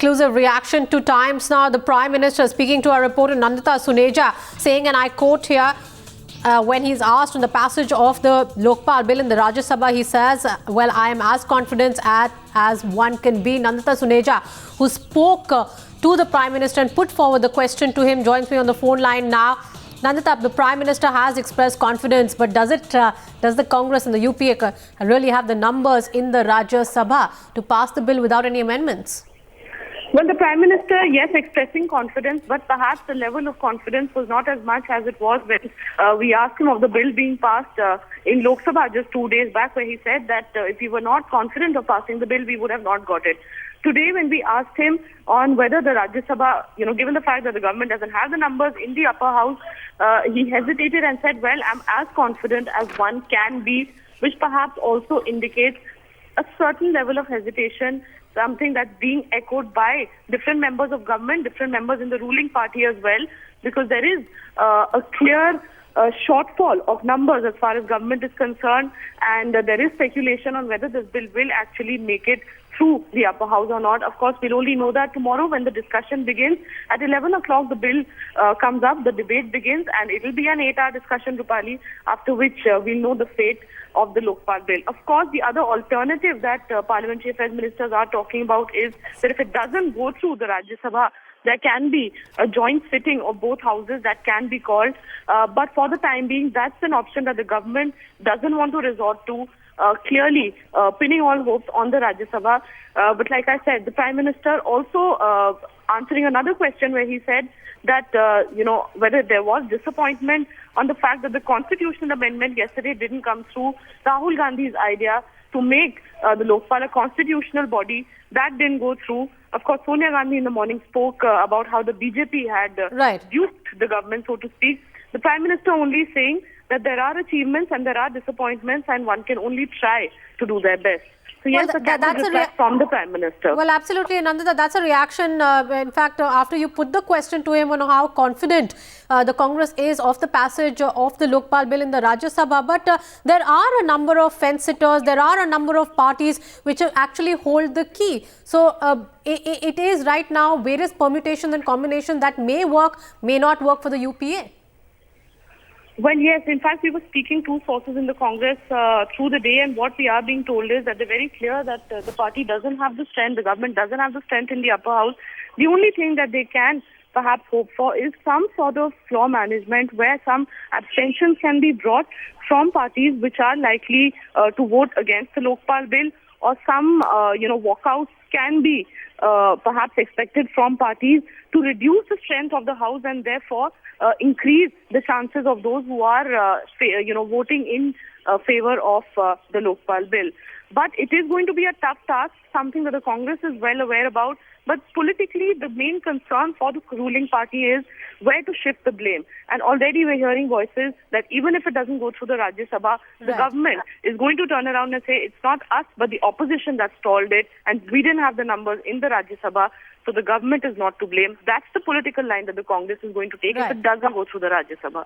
exclusive reaction to Times now. The Prime Minister speaking to our reporter Nandita Suneja, saying, and I quote here, when he's asked on the passage of the Lokpal Bill in the Rajya Sabha, he says, well, I am as confident as one can be. Nandita Suneja, who spoke to the Prime Minister and put forward the question to him, joins me on the phone line now. Nandita, the Prime Minister has expressed confidence, but does the Congress and the UPA really have the numbers in the Rajya Sabha to pass the bill without any amendments? Well, the Prime Minister, yes, expressing confidence, but perhaps the level of confidence was not as much as it was when we asked him of the bill being passed in Lok Sabha just 2 days back, where he said that if we were not confident of passing the bill, we would have not got it. Today, when we asked him on whether the Rajya Sabha, given the fact that the government doesn't have the numbers in the upper house, he hesitated and said, well, I'm as confident as one can be, which perhaps also indicates a certain level of hesitation, something that's being echoed by different members of government, different members in the ruling party as well, because there is a clear shortfall of numbers as far as government is concerned, and there is speculation on whether this bill will actually make it through the upper house or not. Of course, we'll only know that tomorrow when the discussion begins. At 11 o'clock, the bill comes up, the debate begins, and it will be an 8-hour discussion, Rupali, after which we'll know the fate of the Lokpal Bill. Of course, the other alternative that parliamentary affairs ministers are talking about is that if it doesn't go through the Rajya Sabha, there can be a joint sitting of both houses that can be called. But for the time being, that's an option that the government doesn't want to resort to, clearly pinning all hopes on the Rajya Sabha. But like I said, the Prime Minister also answering another question where he said that, whether there was disappointment on the fact that the constitutional amendment yesterday didn't come through. Rahul Gandhi's idea to make the Lokpal a constitutional body, that didn't go through. Of course, Sonia Gandhi in the morning spoke about how the BJP had reduced the government, so to speak. The Prime Minister only saying that there are achievements and there are disappointments and one can only try to do their best. So yes, that's a reaction from the Prime Minister. Well, absolutely, Nandita, that's a reaction. In fact, after you put the question to him on how confident the Congress is of the passage of the Lokpal Bill in the Rajya Sabha, but there are a number of fence-sitters, there are a number of parties which actually hold the key. So it is right now various permutations and combinations that may work, may not work for the UPA. Well, yes. In fact, we were speaking to sources in the Congress through the day, and what we are being told is that they're very clear that the party doesn't have the strength, the government doesn't have the strength in the upper house. The only thing that they can perhaps hope for is some sort of floor management where some abstentions can be brought from parties which are likely to vote against the Lokpal Bill, or some, walkouts can be perhaps expected from parties to reduce the strength of the house and therefore increase the chances of those who are, voting in favor of the Lokpal Bill. But it is going to be a tough task, something that the Congress is well aware about. But politically, the main concern for the ruling party is where to shift the blame. And already we're hearing voices that even if it doesn't go through the Rajya Sabha, the government is going to turn around and say it's not us, but the opposition that stalled it. And we didn't have the numbers in the Rajya Sabha, so the government is not to blame. That's the political line that the Congress is going to take if it doesn't go through the Rajya Sabha.